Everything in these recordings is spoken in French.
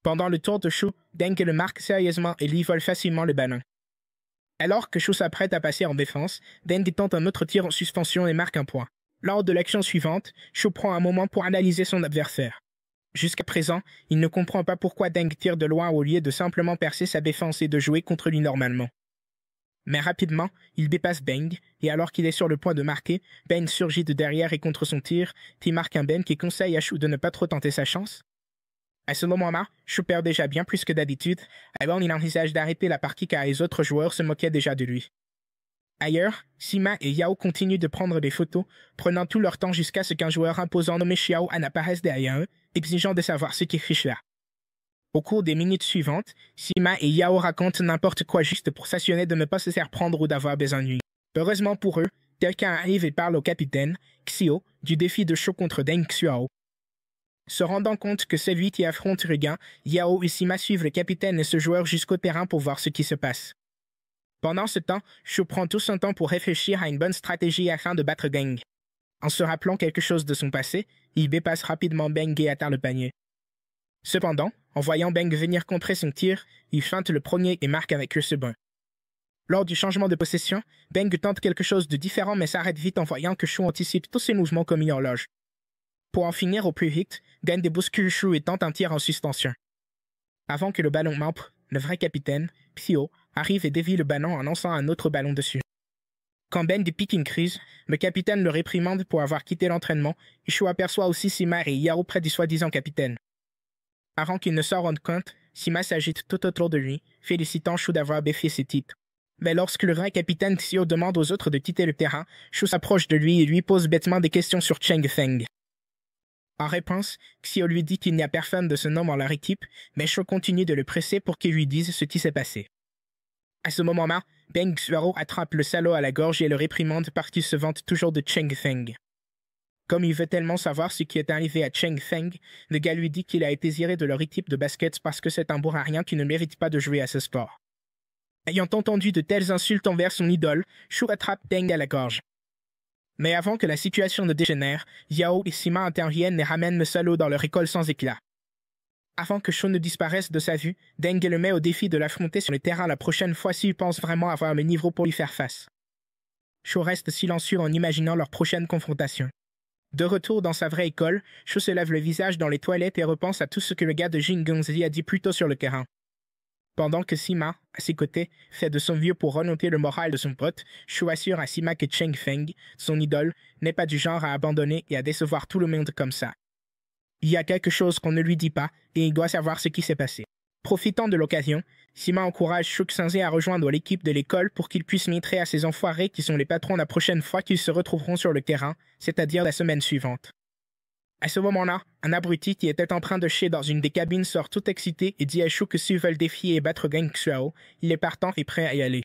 Pendant le tour de Shu, Deng le marque sérieusement et lui vole facilement le ballon. Alors que Shu s'apprête à passer en défense, Deng tente un autre tir en suspension et marque un point. Lors de l'action suivante, Shu prend un moment pour analyser son adversaire. Jusqu'à présent, il ne comprend pas pourquoi Deng tire de loin au lieu de simplement percer sa défense et de jouer contre lui normalement. Mais rapidement, il dépasse Beng, et alors qu'il est sur le point de marquer, Beng surgit de derrière et contre son tir, marque un Beng qui conseille à Shu de ne pas trop tenter sa chance. À ce moment-là, Shu perd déjà bien plus que d'habitude, alors il envisage d'arrêter la partie car les autres joueurs se moquaient déjà de lui. Ailleurs, Sima et Yao continuent de prendre des photos, prenant tout leur temps jusqu'à ce qu'un joueur imposant nommé Xiao An apparaisse derrière eux, exigeant de savoir ce qui fiche là. Au cours des minutes suivantes, Sima et Yao racontent n'importe quoi juste pour s'assurer de ne pas se faire prendre ou d'avoir besoin de lui. Heureusement pour eux, quelqu'un arrive et parle au capitaine, Xiao, du défi de Shu contre Deng Xiao. Se rendant compte que c'est lui qui affronte Regan, Yao et Sima suivent le capitaine et ce joueur jusqu'au terrain pour voir ce qui se passe. Pendant ce temps, Shu prend tout son temps pour réfléchir à une bonne stratégie afin de battre Deng. En se rappelant quelque chose de son passé, il dépasse rapidement Beng et atteint le panier. Cependant, en voyant Beng venir contrer son tir, il feinte le premier et marque avec le second. Lors du changement de possession, Beng tente quelque chose de différent mais s'arrête vite en voyant que Shu anticipe tous ses mouvements comme une horloge. Pour en finir au plus vite, Deng bouscule Shu et tente un tir en suspension. Avant que le ballon m'empre, le vrai capitaine, Xiao, arrive et dévie le ballon en lançant un autre ballon dessus. Quand Beng pique une crise, le capitaine le réprimande pour avoir quitté l'entraînement et Shu aperçoit aussi Sima et Yao près du soi-disant capitaine. Avant qu'il ne s'en rende compte, Sima s'agite tout autour de lui, félicitant Shu d'avoir défié ses titres. Mais lorsque le vrai capitaine Xiao demande aux autres de quitter le terrain, Shu s'approche de lui et lui pose bêtement des questions sur Cheng Feng. En réponse, Xiao lui dit qu'il n'y a personne de ce nom dans leur équipe, mais Shu continue de le presser pour qu'il lui dise ce qui s'est passé. À ce moment-là, Beng Xiao attrape le salaud à la gorge et le réprimande parce qu'il se vante toujours de Cheng Feng. Comme il veut tellement savoir ce qui est arrivé à Cheng Feng, le gars lui dit qu'il a été viré de leur équipe de basket parce que c'est un bourrarien qui ne mérite pas de jouer à ce sport. Ayant entendu de telles insultes envers son idole, Shu attrape Deng à la gorge. Mais avant que la situation ne dégénère, Yao et Sima interviennent et ramènent le salaud dans leur école sans éclat. Avant que Shu ne disparaisse de sa vue, Deng le met au défi de l'affronter sur le terrain la prochaine fois s'il pense vraiment avoir le niveau pour lui faire face. Shu reste silencieux en imaginant leur prochaine confrontation. De retour dans sa vraie école, Shu se lève le visage dans les toilettes et repense à tout ce que le gars de Jingongzi a dit plus tôt sur le terrain. Pendant que Sima, à ses côtés, fait de son mieux pour remonter le moral de son pote, Shu assure à Sima que Cheng Feng, son idole, n'est pas du genre à abandonner et à décevoir tout le monde comme ça. Il y a quelque chose qu'on ne lui dit pas et il doit savoir ce qui s'est passé. Profitant de l'occasion, Sima encourage Shu Xingzi à rejoindre l'équipe de l'école pour qu'il puisse montrer à ces enfoirés qui sont les patrons la prochaine fois qu'ils se retrouveront sur le terrain, c'est-à-dire la semaine suivante. À ce moment-là, un abruti qui était en train de chier dans une des cabines sort tout excité et dit à Shu que s'ils veulent défier et battre Deng Xiao, il est partant et prêt à y aller.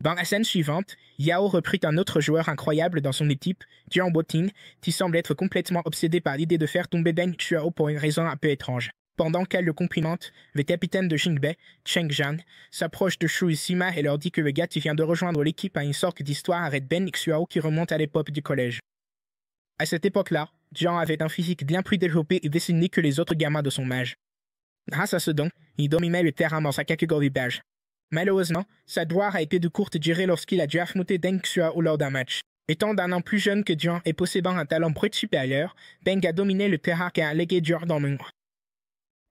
Dans la scène suivante, Yao recrute un autre joueur incroyable dans son équipe, Jiang Boting, qui semble être complètement obsédé par l'idée de faire tomber Deng Xiao pour une raison un peu étrange. Pendant qu'elle le complimente, le capitaine de Jingbei, Cheng Zhan, s'approche de Shu et Sima et leur dit que le gars qui vient de rejoindre l'équipe a une sorte d'histoire avec Deng Xiao qui remonte à l'époque du collège. À cette époque-là, Jiang avait un physique bien plus développé et dessiné que les autres gamins de son âge. Grâce à ce don, il dominait le terrain dans sa catégorie d'âge. Malheureusement, sa gloire a été de courte durée lorsqu'il a dû affronter Deng Xiao lors d'un match. Étant d'un an plus jeune que Jiang et possédant un talent brut supérieur, Deng a dominé le terrain et a légué Jiang dans le monde.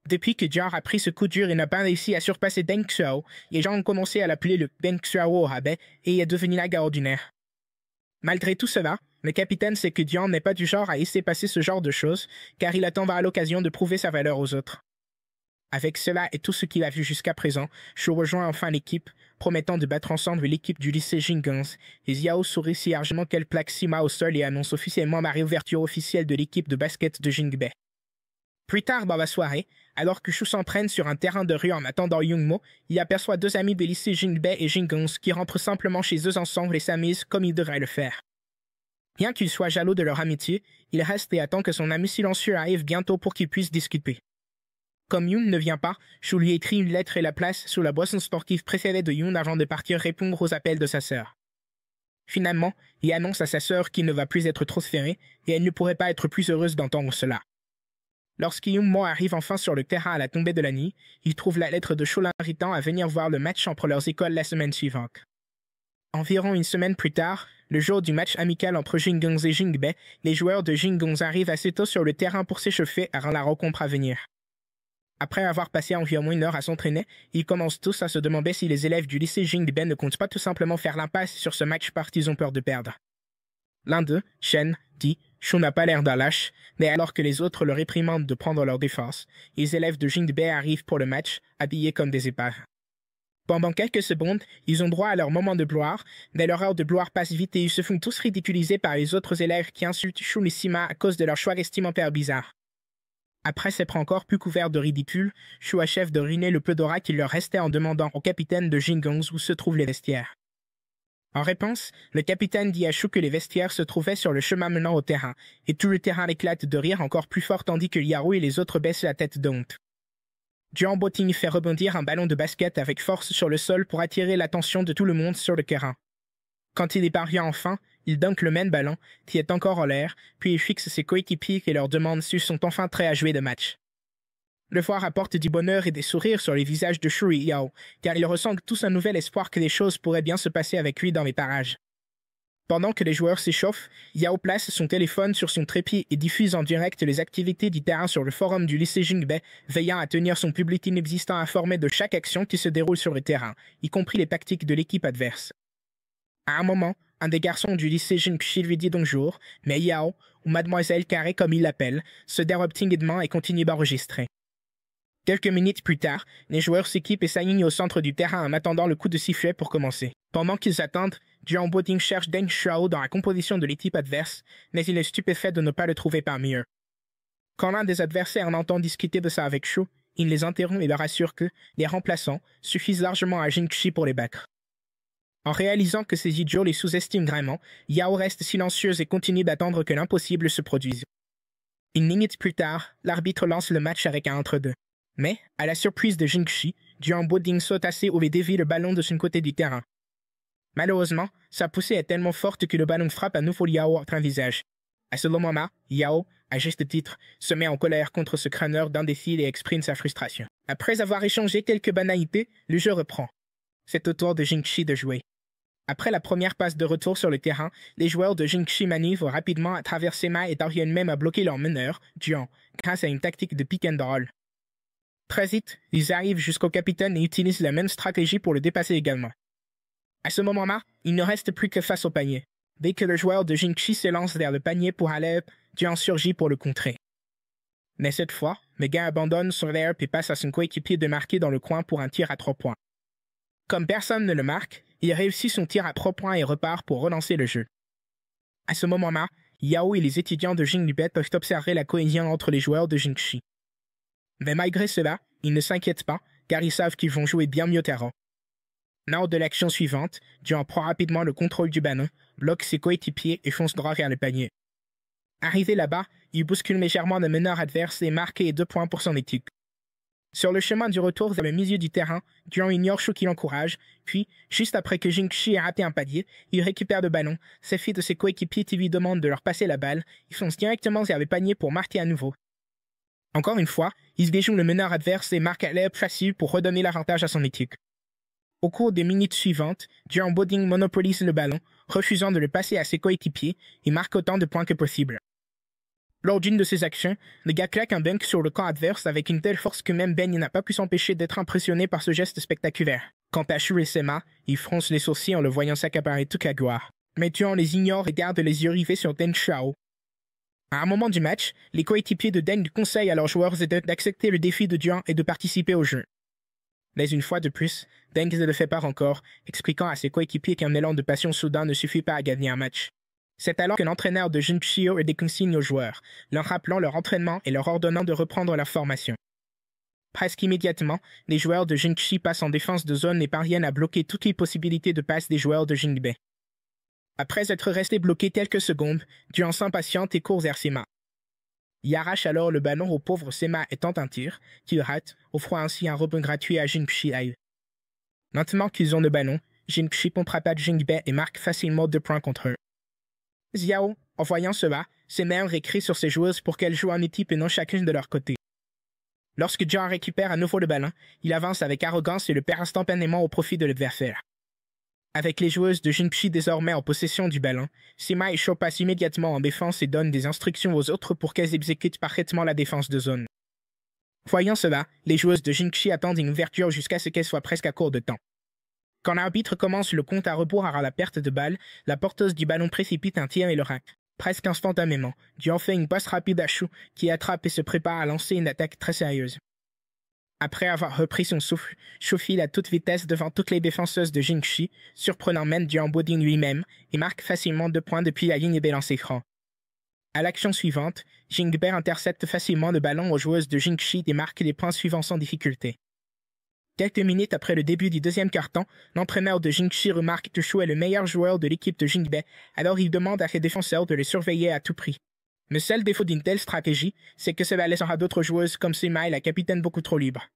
Depuis que Jiang a pris ce coup dur et n'a pas réussi à surpasser Deng Xiao, les gens ont commencé à l'appeler le Deng Xiao au rabais et il est devenu la gare ordinaire. Malgré tout cela, le capitaine sait que Jiang n'est pas du genre à laisser passer ce genre de choses, car il attend à l'occasion de prouver sa valeur aux autres. Avec cela et tout ce qu'il a vu jusqu'à présent, Shu rejoint enfin l'équipe, promettant de battre ensemble l'équipe du lycée Jingans, et Xiao sourit si largement qu'elle plaque Sima au sol et annonce officiellement la réouverture officielle de l'équipe de basket de Jingbei. Plus tard dans la soirée, alors que Shu s'entraîne sur un terrain de rue en attendant Youngmo, il aperçoit deux amis des lycées Jingbei et Jingans qui rentrent simplement chez eux ensemble et s'amusent comme ils devraient le faire. Bien qu'il soit jaloux de leur amitié, il reste et attend que son ami silencieux arrive bientôt pour qu'ils puissent discuter. Comme Yoon ne vient pas, Shu lui écrit une lettre et la place sous la boisson sportive préférée de Yoon avant de partir répondre aux appels de sa sœur. Finalement, il annonce à sa sœur qu'il ne va plus être transféré et elle ne pourrait pas être plus heureuse d'entendre cela. Lorsqu'Yum-mo arrive enfin sur le terrain à la tombée de la nuit, il trouve la lettre de Sho l'invitant à venir voir le match entre leurs écoles la semaine suivante. Environ une semaine plus tard, le jour du match amical entre Jinggongs et Jingbae, les joueurs de Jinggongs arrivent assez tôt sur le terrain pour s'échauffer avant la rencontre à venir. Après avoir passé environ 1 heure à s'entraîner, ils commencent tous à se demander si les élèves du lycée Jingbae ne comptent pas tout simplement faire l'impasse sur ce match parce qu'ils ont peur de perdre. L'un d'eux, Shen, dit « Sho n'a pas l'air d'un lâche », mais alors que les autres le réprimandent de prendre leur défense, les élèves de Jingbae arrivent pour le match, habillés comme des épaves. Pendant quelques secondes, ils ont droit à leur moment de gloire, mais leur heure de gloire passe vite et ils se font tous ridiculiser par les autres élèves qui insultent Sho et Sima à cause de leur choix vestimentaire bizarre. Après s'être encore plus couvert de ridicule, Sho achève de ruiner le peu d'aura qu'il leur restait en demandant au capitaine de Jinggongs où se trouvent les vestiaires. En réponse, le capitaine dit à Sho que les vestiaires se trouvaient sur le chemin menant au terrain, et tout le terrain éclate de rire encore plus fort tandis que Yao et les autres baissent la tête de honte. Jian Boting fait rebondir un ballon de basket avec force sur le sol pour attirer l'attention de tout le monde sur le terrain. Quand il y parvient enfin, il dunk le même ballon, qui est encore en l'air, puis il fixe ses coéquipiers et leur demande s'ils sont enfin prêts à jouer le match. Le voir apporte du bonheur et des sourires sur les visages de Shu et Yao, car ils ressentent tous un nouvel espoir que les choses pourraient bien se passer avec lui dans les parages. Pendant que les joueurs s'échauffent, Yao place son téléphone sur son trépied et diffuse en direct les activités du terrain sur le forum du lycée Jingbae, veillant à tenir son public inexistant informé de chaque action qui se déroule sur le terrain, y compris les tactiques de l'équipe adverse. À un moment, un des garçons du lycée Jingxi lui dit bonjour, mais Yao, ou Mademoiselle Carré comme il l'appelle, se dérobe timidement et continue d'enregistrer. Quelques minutes plus tard, les joueurs s'équipent et s'alignent au centre du terrain en attendant le coup de sifflet pour commencer. Pendant qu'ils attendent, Jian Boting cherche Deng Shuao dans la composition de l'équipe adverse, mais il est stupéfait de ne pas le trouver parmi eux. Quand l'un des adversaires en entend discuter de ça avec Shu, il les interrompt et leur assure que les remplaçants suffisent largement à Jingxi pour les battre. En réalisant que ces idiots les sous-estiment vraiment, Yao reste silencieuse et continue d'attendre que l'impossible se produise. Une minute plus tard, l'arbitre lance le match avec un entre-deux. Mais, à la surprise de Jingxi, Jian Boting saute assez haut et dévie le ballon de son côté du terrain. Malheureusement, sa poussée est tellement forte que le ballon frappe à nouveau Yao en plein visage. À ce moment-là, Yao, à juste titre, se met en colère contre ce crâneur d'indécis et exprime sa frustration. Après avoir échangé quelques banalités, le jeu reprend. C'est au tour de Jingxi de jouer. Après la première passe de retour sur le terrain, les joueurs de Jingxi manœuvrent rapidement à travers Sema et parviennent même à bloquer leur meneur, Jian, grâce à une tactique de pick and roll. Très vite, ils arrivent jusqu'au capitaine et utilisent la même stratégie pour le dépasser également. À ce moment-là, il ne reste plus que face au panier. Dès que le joueur de Jingxi s'élance vers le panier pour aller, Jian surgit pour le contrer. Mais cette fois, Mega abandonne son layup et passe à son coéquipier de marquer dans le coin pour un tir à 3 points. Comme personne ne le marque, il réussit son tir à 3 points et repart pour relancer le jeu. À ce moment-là, Yao et les étudiants de Jingbae peuvent observer la cohésion entre les joueurs de Jingxi. Mais malgré cela, ils ne s'inquiètent pas, car ils savent qu'ils vont jouer bien mieux qu'avant. Lors de l'action suivante, Jian prend rapidement le contrôle du ballon, bloque ses coéquipiers et fonce droit vers le panier. Arrivé là-bas, il bouscule légèrement le meneur adverse et marque les 2 points pour son équipe. Sur le chemin du retour vers le milieu du terrain, Jian ignore Shu qui l'encourage, puis, juste après que Jingxi ait raté un palier, il récupère le ballon, s'effie de ses coéquipiers qui lui demandent de leur passer la balle, il fonce directement vers le panier pour marquer à nouveau. Encore une fois, il déjoue le meneur adverse et marque à l'air facile pour redonner l'avantage à son équipe. Au cours des minutes suivantes, Jian Boting monopolise le ballon, refusant de le passer à ses coéquipiers et marque autant de points que possible. Lors d'une de ces actions, le gars claque un dunk sur le camp adverse avec une telle force que même Ben n'a pas pu s'empêcher d'être impressionné par ce geste spectaculaire. Quant à Shu et Sema, ils froncent les sourcils en le voyant s'accaparer toute la gloire. Mais Jian les ignore et garde les yeux rivés sur Deng Shuao. À un moment du match, les coéquipiers de Deng conseillent à leurs joueurs d'accepter le défi de Jian et de participer au jeu. Mais une fois de plus, Deng ne le fait pas encore, expliquant à ses coéquipiers qu'un élan de passion soudain ne suffit pas à gagner un match. C'est alors que l'entraîneur de Jingxi a des consignes aux joueurs, leur rappelant leur entraînement et leur ordonnant de reprendre leur formation. Presque immédiatement, les joueurs de Jingxi passent en défense de zone et parviennent à bloquer toutes les possibilités de passe des joueurs de Jingbae. Après être resté bloqué quelques secondes, Jian s'impatiente et court vers Sema. Il arrache alors le ballon au pauvre Sema et tente un tir, qu'il rate, offrant ainsi un rebond gratuit à Jingxi. Maintenant qu'ils ont le ballon, Jingxi pompe rapide Jingbae et marque facilement 2 points contre eux. Xiao, en voyant cela, s'énerve et crie sur ses joueuses pour qu'elles jouent en équipe et non chacune de leur côté. Lorsque Jiang récupère à nouveau le ballon, il avance avec arrogance et le perd instantanément au profit de l'adversaire. Avec les joueuses de Jinqi désormais en possession du ballon, Sima et Sho passent immédiatement en défense et donnent des instructions aux autres pour qu'elles exécutent parfaitement la défense de zone. Voyant cela, les joueuses de Jinqi attendent une ouverture jusqu'à ce qu'elles soient presque à court de temps. Quand l'arbitre commence le compte à rebours à la perte de balle, la porteuse du ballon précipite un tir et le rate. Presque instantanément, Jiang fait une passe rapide à Shu, qui attrape et se prépare à lancer une attaque très sérieuse. Après avoir repris son souffle, Shu file à toute vitesse devant toutes les défenseuses de Jinqi, surprenant même Jiang Boding lui-même, et marque facilement 2 points depuis la ligne des lancers francs. À l'action suivante, Jingber intercepte facilement le ballon aux joueuses de Jinqi et marque les points suivants sans difficulté. Quelques minutes après le début du deuxième quart-temps, l'entraîneur de Jinqi remarque que Shu est le meilleur joueur de l'équipe de Jingbe, alors il demande à ses défenseurs de le surveiller à tout prix. Le seul défaut d'une telle stratégie, c'est que cela laissera d'autres joueuses comme Sima et la capitaine beaucoup trop libres.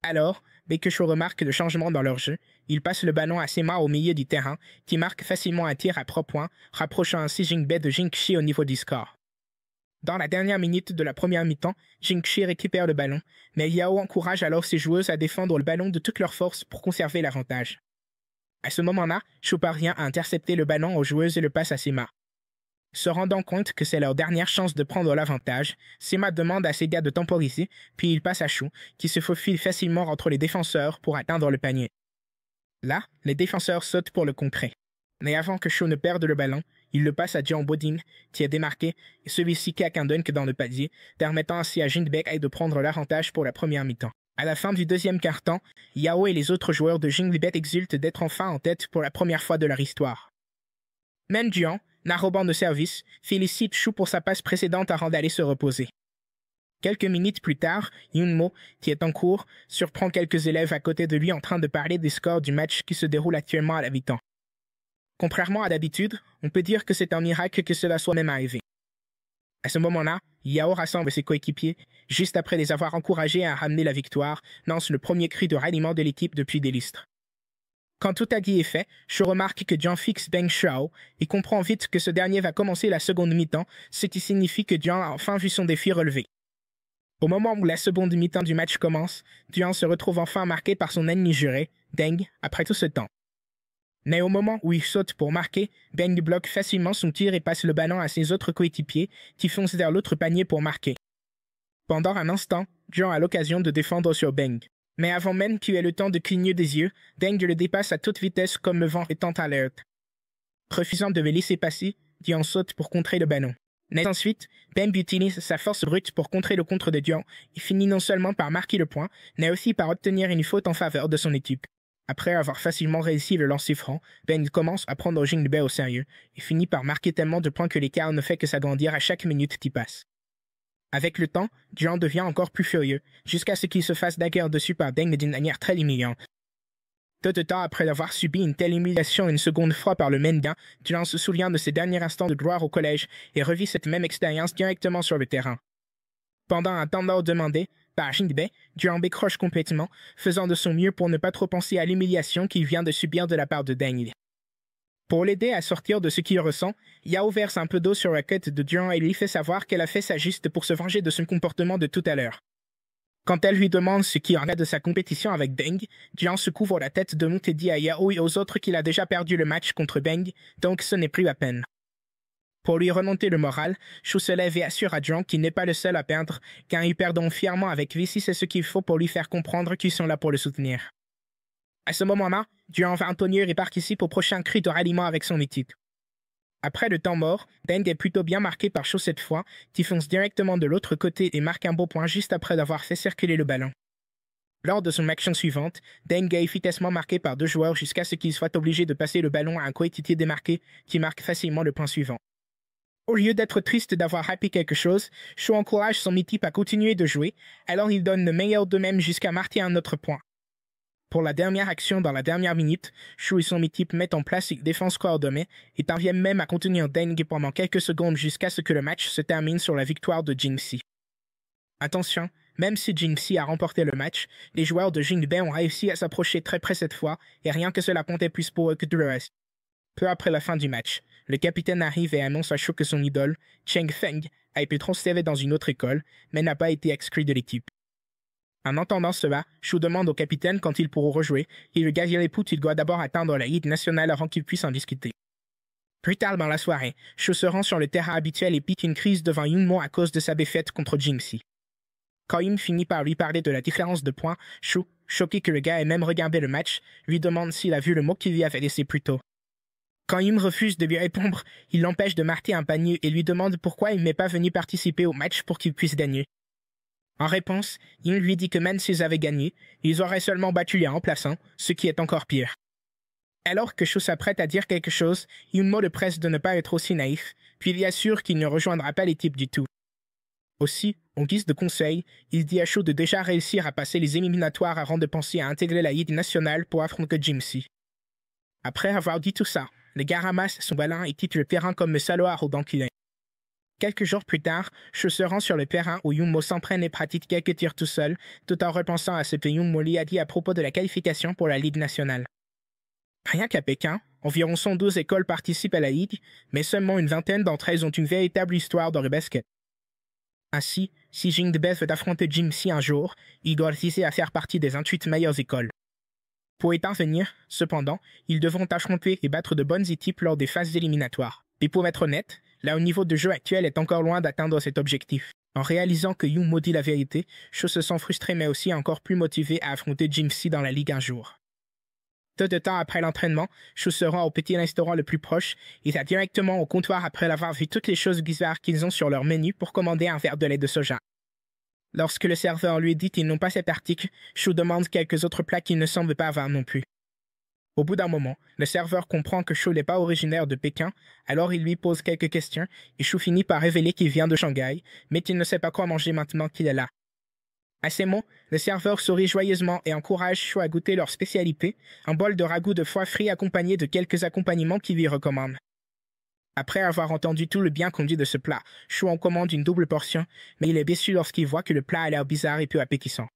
Alors, dès que Shu remarque le changement dans leur jeu, il passe le ballon à Sima au milieu du terrain, qui marque facilement un tir à 3 points, rapprochant ainsi Jingbe de Jinqi au niveau du score. Dans la dernière minute de la première mi-temps, Jinqi récupère le ballon, mais Yao encourage alors ses joueuses à défendre le ballon de toute leur force pour conserver l'avantage. À ce moment-là, Shu parvient à intercepter le ballon aux joueuses et le passe à Sima. Se rendant compte que c'est leur dernière chance de prendre l'avantage, Sima demande à ses gars de temporiser, puis il passe à Shu, qui se faufile facilement entre les défenseurs pour atteindre le panier. Là, les défenseurs sautent pour le contrer. Mais avant que Shu ne perde le ballon, il le passe à Jiang Boding, qui est démarqué, et celui-ci claque un dunk dans le panier, permettant ainsi à Jinbei de prendre l'avantage pour la première mi-temps. À la fin du deuxième quart-temps, Yao et les autres joueurs de Jinbei exultent d'être enfin en tête pour la première fois de leur histoire. Men Jiang, n'arrobant de service, félicite Shu pour sa passe précédente avant d'aller se reposer. Quelques minutes plus tard, Yunmo, qui est en cours, surprend quelques élèves à côté de lui en train de parler des scores du match qui se déroule actuellement à la mi-temps. Contrairement à d'habitude, on peut dire que c'est un miracle que cela soit même arrivé. À ce moment-là, Yao rassemble ses coéquipiers, juste après les avoir encouragés à ramener la victoire, lance le premier cri de ralliement de l'équipe depuis des lustres. Quand tout acquis est fait, Shu remarque que Jiang fixe Beng Shuao et comprend vite que ce dernier va commencer la seconde mi-temps, ce qui signifie que Jiang a enfin vu son défi relevé. Au moment où la seconde mi-temps du match commence, Jiang se retrouve enfin marqué par son ennemi juré, Deng, après tout ce temps. Mais au moment où il saute pour marquer, Beng bloque facilement son tir et passe le ballon à ses autres coéquipiers qui foncent vers l'autre panier pour marquer. Pendant un instant, Jiang a l'occasion de défendre sur Beng. Mais avant même qu'il ait le temps de cligner des yeux, Deng le dépasse à toute vitesse comme le vent étant alerte. Refusant de le laisser passer, Jiang saute pour contrer le ballon. Mais ensuite, Beng utilise sa force brute pour contrer le contre de Jiang et finit non seulement par marquer le point, mais aussi par obtenir une faute en faveur de son équipe. Après avoir facilement réussi le lancer franc, Beng commence à prendre Jinbei au sérieux et finit par marquer tellement de points que l'écart ne fait que s'agrandir à chaque minute qui passe. Avec le temps, Jiang devient encore plus furieux, jusqu'à ce qu'il se fasse daguerre dessus par Deng d'une manière très humiliante. Peu de temps après avoir subi une telle humiliation une seconde fois par le Mendian, Jiang se souvient de ses derniers instants de gloire au collège et revit cette même expérience directement sur le terrain. Pendant un temps mort demandé par Jinbei, Jiang décroche complètement, faisant de son mieux pour ne pas trop penser à l'humiliation qu'il vient de subir de la part de Deng. Pour l'aider à sortir de ce qu'il ressent, Yao verse un peu d'eau sur la tête de Jiang et lui fait savoir qu'elle a fait sa geste pour se venger de son comportement de tout à l'heure. Quand elle lui demande ce qu'il en a de sa compétition avec Deng, Jiang se couvre la tête de honte et dit à Yao et aux autres qu'il a déjà perdu le match contre Beng, donc ce n'est plus à peine. Pour lui remonter le moral, Shu se lève et assure à Jiang qu'il n'est pas le seul à perdre, car ils perdront fièrement avec lui si c'est ce qu'il faut pour lui faire comprendre qu'ils sont là pour le soutenir. À ce moment-là, Jiang va en tenir et participe au prochain cri de ralliement avec son équipe. Après le temps mort, Deng est plutôt bien marqué par Shu cette fois, qui fonce directement de l'autre côté et marque un beau point juste après d'avoir fait circuler le ballon. Lors de son action suivante, Deng est efficacement marqué par 2 joueurs jusqu'à ce qu'il soit obligé de passer le ballon à un coéquipier démarqué qui marque facilement le point suivant. Au lieu d'être triste d'avoir raté quelque chose, Shu encourage son équipe à continuer de jouer, alors il donne le meilleur d'eux-mêmes jusqu'à marquer un autre point. Pour la dernière action dans la dernière minute, Shu et son équipe mettent en place une défense coordonnée et parviennent même à contenir Deng pendant quelques secondes jusqu'à ce que le match se termine sur la victoire de Jinxi. Attention, même si Jinxi a remporté le match, les joueurs de Jinbei ont réussi à s'approcher très près cette fois et rien que cela comptait plus pour eux que tout le reste. Peu après la fin du match, le capitaine arrive et annonce à Shu que son idole, Cheng Feng, a été transféré dans une autre école, mais n'a pas été exclu de l'équipe. En entendant cela, Shu demande au capitaine quand ils pourront rejouer, et le gars l'écoute, il doit d'abord atteindre la Ligue nationale avant qu'il puisse en discuter. Plus tard dans la soirée, Shu se rend sur le terrain habituel et pique une crise devant Yunmo à cause de sa défaite contre Jimmy. Quand Yun finit par lui parler de la différence de points, Shu, choqué que le gars ait même regardé le match, lui demande s'il a vu le mot qu'il lui avait laissé plus tôt. Quand Yun refuse de lui répondre, il l'empêche de marquer un panier et lui demande pourquoi il n'est pas venu participer au match pour qu'il puisse gagner. En réponse, Yun lui dit que même s'ils avaient gagné, ils auraient seulement battu les remplaçants, ce qui est encore pire. Alors que Shu s'apprête à dire quelque chose, Yunmo le presse de ne pas être aussi naïf, puis lui assure qu'il ne rejoindra pas l'équipe du tout. Aussi, en guise de conseil, il dit à Shu de déjà réussir à passer les éliminatoires avant de penser à intégrer la Ligue nationale pour affronter Jimmy. Après avoir dit tout ça, le gars ramasse son ballon et quitte le terrain comme le salaud arrogant qu'il est. Quelques jours plus tard, Shu se rend sur le terrain où Yunmo s'entraîne et pratique quelques tirs tout seul, tout en repensant à ce que Yunmo lui a dit à propos de la qualification pour la Ligue nationale. Rien qu'à Pékin, environ 112 écoles participent à la Ligue, mais seulement une vingtaine d'entre elles ont une véritable histoire dans le basket. Ainsi, si Jingdebei veut affronter Jimmy un jour, il doit viser à faire partie des 28 meilleures écoles. Pour y parvenir, cependant, ils devront affronter et battre de bonnes équipes lors des phases éliminatoires. Et pour être honnête, là au niveau de jeu actuel est encore loin d'atteindre cet objectif. En réalisant que Yunmo dit la vérité, Shu se sent frustré mais aussi encore plus motivé à affronter Jimmy dans la Ligue un jour. Peu de temps après l'entraînement, Shu se rend au petit restaurant le plus proche et va directement au comptoir après avoir vu toutes les choses bizarres qu'ils ont sur leur menu pour commander un verre de lait de soja. Lorsque le serveur lui dit qu'ils n'ont pas cet article, Shu demande quelques autres plats qu'il ne semble pas avoir non plus. Au bout d'un moment, le serveur comprend que Shu n'est pas originaire de Pékin, alors il lui pose quelques questions et Shu finit par révéler qu'il vient de Shanghai, mais qu'il ne sait pas quoi manger maintenant qu'il est là. À ces mots, le serveur sourit joyeusement et encourage Shu à goûter leur spécialité, un bol de ragoût de foie frit accompagné de quelques accompagnements qu'il lui recommande. Après avoir entendu tout le bien qu'on dit de ce plat, Shu en commande une double portion, mais il est déçu lorsqu'il voit que le plat a l'air bizarre et peu appétissant.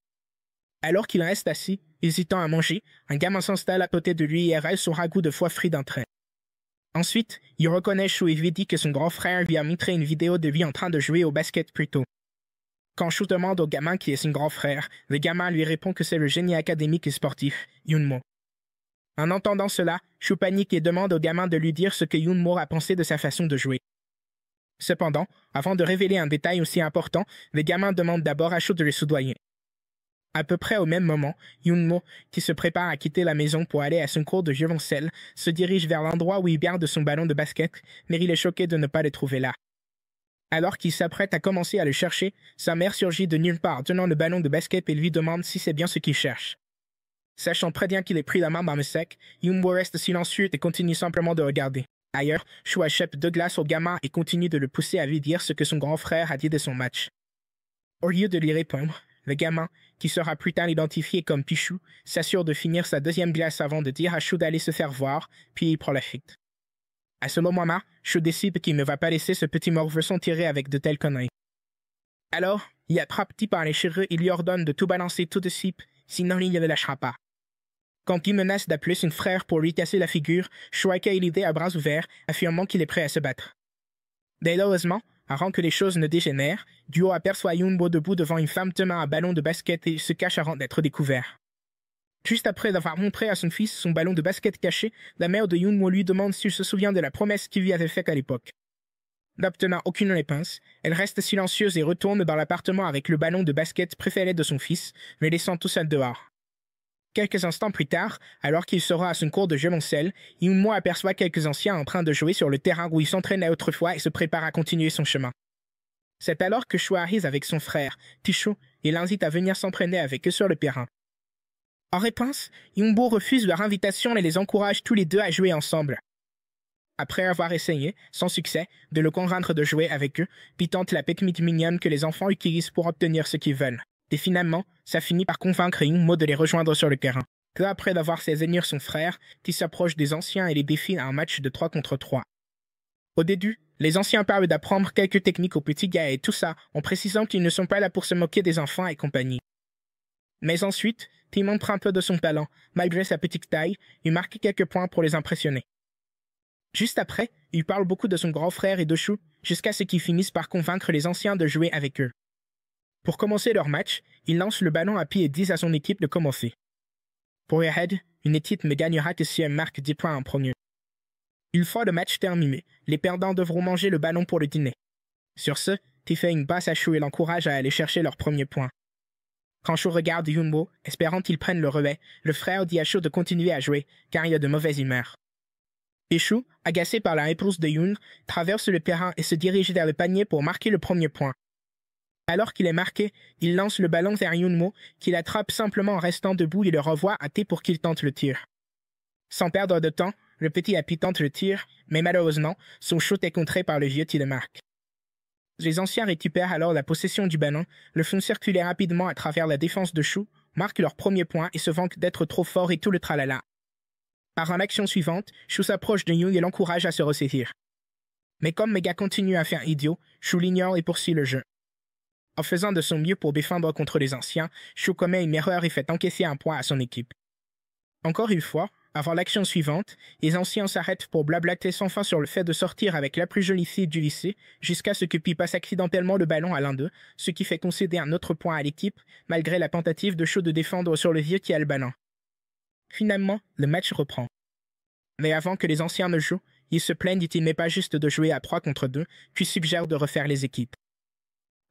Alors qu'il reste assis, hésitant à manger, un gamin s'installe à côté de lui et râle son ragoût de foie frit d'un trait. Ensuite, il reconnaît Shu et lui dit que son grand frère lui a montré une vidéo de lui en train de jouer au basket plus tôt. Quand Shu demande au gamin qui est son grand frère, le gamin lui répond que c'est le génie académique et sportif, Yunmo. En entendant cela, Shu panique et demande au gamin de lui dire ce que Yunmo a pensé de sa façon de jouer. Cependant, avant de révéler un détail aussi important, le gamin demande d'abord à Shu de le soudoyer. À peu près au même moment, Yunmo, qui se prépare à quitter la maison pour aller à son cours de violoncelle, se dirige vers l'endroit où il garde son ballon de basket, mais il est choqué de ne pas le trouver là. Alors qu'il s'apprête à commencer à le chercher, sa mère surgit de nulle part tenant le ballon de basket et lui demande si c'est bien ce qu'il cherche. Sachant très bien qu'il ait pris la main dans le sac, Yunmo reste silencieux et continue simplement de regarder. Ailleurs, Shu achète 2 glaces au gamin et continue de le pousser à lui dire ce que son grand frère a dit de son match. Au lieu de lui répondre, le gamin, qui sera plus tard identifié comme Pichou, s'assure de finir sa 2e glace avant de dire à Shu d'aller se faire voir, puis il prend la fuite. À ce moment-là, Shu décide qu'il ne va pas laisser ce petit morveux s'en tirer avec de telles conneries. Alors, il attrape Ti par les cheveux et lui ordonne de tout balancer tout de suite, sinon il ne le lâchera pas. Quand il menace d'appeler son frère pour lui casser la figure, Shu accueille l'idée à bras ouverts, affirmant qu'il est prêt à se battre. Malheureusement, avant que les choses ne dégénèrent, Duo aperçoit Yunmo debout devant une femme tenant un ballon de basket et se cache avant d'être découvert. Juste après avoir montré à son fils son ballon de basket caché, la mère de Yunmo lui demande s'il se souvient de la promesse qu'il lui avait faite à l'époque. N'obtenant aucune réponse, elle reste silencieuse et retourne dans l'appartement avec le ballon de basket préféré de son fils, le laissant tout seul dehors. Quelques instants plus tard, alors qu'il sera à son cours de violoncelle, Yunmo aperçoit quelques anciens en train de jouer sur le terrain où il s'entraînait autrefois et se prépare à continuer son chemin. C'est alors que Shu arrive avec son frère, Ticho, et l'invite à venir s'entraîner avec eux sur le terrain. En réponse, Yunmo refuse leur invitation et les encourage tous les deux à jouer ensemble. Après avoir essayé, sans succès, de le convaincre de jouer avec eux, puis tente la technique mignonne que les enfants utilisent pour obtenir ce qu'ils veulent. Et finalement, ça finit par convaincre Yunmo de les rejoindre sur le terrain. Peu après d'avoir fait venir son frère, qui s'approche des anciens et les défie à un match de 3 contre 3. Au début, les anciens parlent d'apprendre quelques techniques aux petits gars et tout ça, en précisant qu'ils ne sont pas là pour se moquer des enfants et compagnie. Mais ensuite, Ti montre un peu de son talent, malgré sa petite taille, et marque quelques points pour les impressionner. Juste après, il parle beaucoup de son grand frère et de Shu, jusqu'à ce qu'ils finissent par convaincre les anciens de jouer avec eux. Pour commencer leur match, ils lancent le ballon à pied et disent à son équipe de commencer. Pour Airhead, une équipe ne gagnera que si elle marque 10 points en premier. Une fois le match terminé, les perdants devront manger le ballon pour le dîner. Sur ce, T fait une passe à Shu et l'encourage à aller chercher leur premier point. Quand Shu regarde Yunmo, espérant qu'il prenne le relais, le frère dit à Shu de continuer à jouer, car il a de mauvaises humeurs. Et Shu, agacé par la réponse de Yun, traverse le terrain et se dirige vers le panier pour marquer le premier point. Alors qu'il est marqué, il lance le ballon vers Yunmo, qui l'attrape simplement en restant debout et le renvoie à T pour qu'il tente le tir. Sans perdre de temps, le petit Happy tente le tir, mais malheureusement, son shoot est contré par le vieux qui le marque. Les anciens récupèrent alors la possession du ballon, le font circuler rapidement à travers la défense de Shu, marquent leur premier point et se vantent d'être trop forts et tout le tralala. Par l'action suivante, Shu s'approche de Young et l'encourage à se ressaisir. Mais comme Mega continue à faire idiot, Shu l'ignore et poursuit le jeu. En faisant de son mieux pour défendre contre les anciens, Shu commet une erreur et fait encaisser un point à son équipe. Encore une fois, avant l'action suivante, les anciens s'arrêtent pour blablater sans fin sur le fait de sortir avec la plus jolie fille du lycée, jusqu'à ce que Pi passe accidentellement le ballon à l'un d'eux, ce qui fait concéder un autre point à l'équipe, malgré la tentative de Shu de défendre sur le vieux qui a le ballon. Finalement, le match reprend. Mais avant que les anciens ne jouent, ils se plaignent qu'il n'est pas juste de jouer à 3 contre 2, puis suggèrent de refaire les équipes.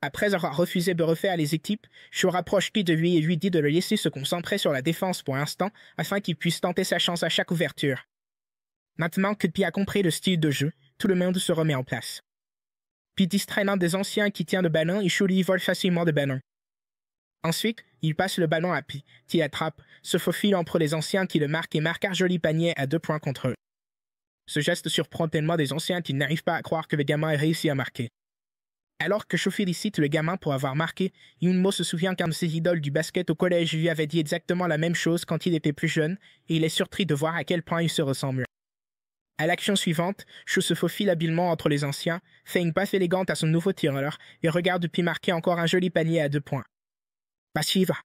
Après avoir refusé de refaire les équipes, Shu rapproche Pi de lui et lui dit de le laisser se concentrer sur la défense pour l'instant afin qu'il puisse tenter sa chance à chaque ouverture. Maintenant que Pi a compris le style de jeu, tout le monde se remet en place. Pi distrait l'un des anciens qui tient le ballon et Shu lui vole facilement le ballon. Ensuite, il passe le ballon à Pi, qui l'attrape, se faufile entre les anciens qui le marquent et marque un joli panier à 2 points contre eux. Ce geste surprend tellement des anciens qu'ils n'arrivent pas à croire que le gamin ait réussi à marquer. Alors que Shu félicite le gamin pour avoir marqué, Yunmo se souvient qu'un de ses idoles du basket au collège lui avait dit exactement la même chose quand il était plus jeune, et il est surpris de voir à quel point ils se ressemblent. À l'action suivante, Shu se faufile habilement entre les anciens, fait une passe élégante à son nouveau tireur, et regarde Pi marquer encore un joli panier à 2 points. Passiva.